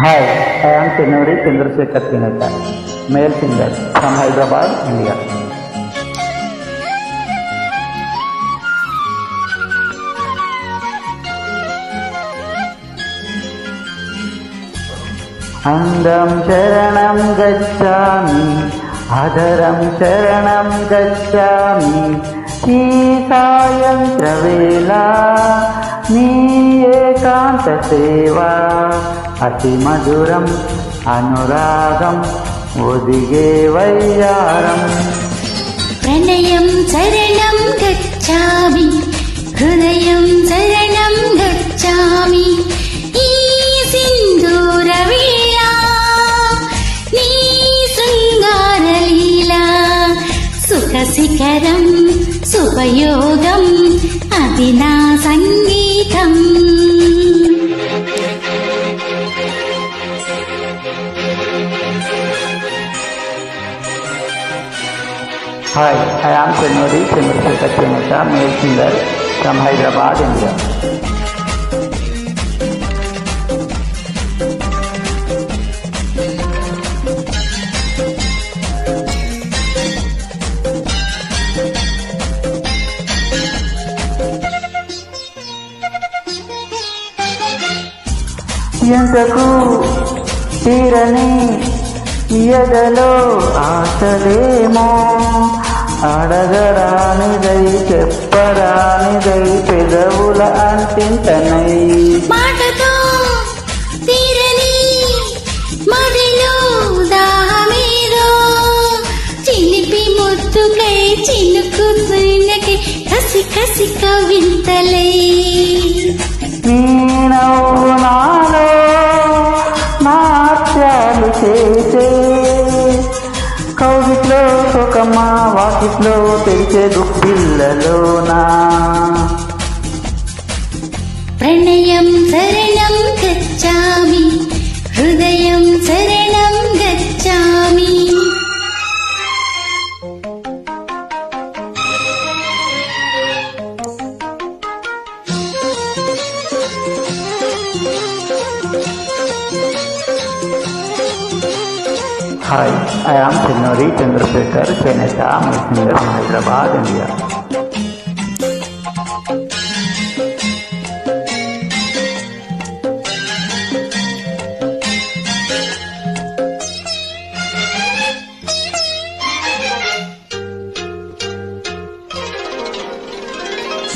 Hi, I am Tenuri Chandrasekhar Tineta, male singer from Hyderabad, India. అందం శరణం గచ్చామి, అధరం శరణం గచ్చామి, ఈ సాయంత్ర వేళ నీ ఏకాంత సేవ అతి మధురం అనురాగం ఒదిగే వయ్యారం. ప్రణయం చరణం గచ్చామి, హృదయం చరణం గచ్చామి, ఈ సింధూర వీణ నీ శృంగార లీలా సుఖ శిఖరం శుభయోగం అది నా సంగీతం. Hi, I am Tenuri Chandrasekhar Tineta, male singer from Hyderabad, India. ఎంతకు తీరని ఎదలో ఆశలేమో, అడగరానిదై చెప్పరానిదై పెదవుల అంటింటనై, మాటతో తీరని మదిలో దాహమేదో, చిలిపి ముద్దుకై చినుకు చిన్నకి కసి కసి కవింతలై, నీ నవ్వు నాలో నాట్యాలు చేసే, కౌగిట్లో సుఖమ్మ వాకిట్లో తెరిచే గుప్పిళ్ళలోనా. ప్రణయం శరణం గచ్చామి, హృదయం శరణం గచ్చామి. Hi, I am Tenuri Chandrasekhar Tineta, male singer from Hyderabad, India.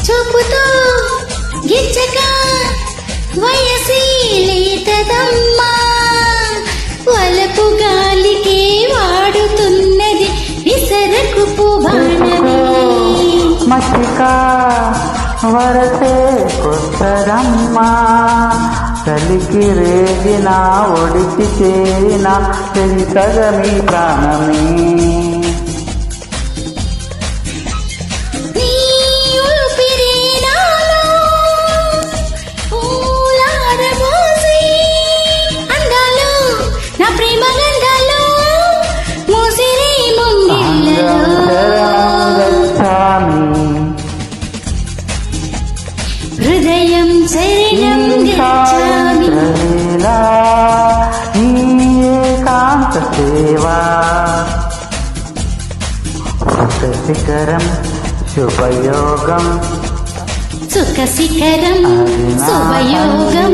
చూపుతో గిచ్చక వయసి లేతదమ్మా, వలపు గాలికి వాడుతున్నది విసరకు పువ్వానది, మచ్చిక వరసే కొత్తదమ్మా, చలికి రేగిన ఒడికి చేరిన చెరిసగమి ప్రాణమే. నీ ఊపిరి నాలో ఊలారబోసి, అందాలు నా ప్రేమ గంధాలు మోసిరి ముంగిళ్ళలో, హృదయం శరణం గచ్చామి, ఏకాంత సేవా శిఖరం శుభయోగం సుఖ శిఖరం శుభయోగం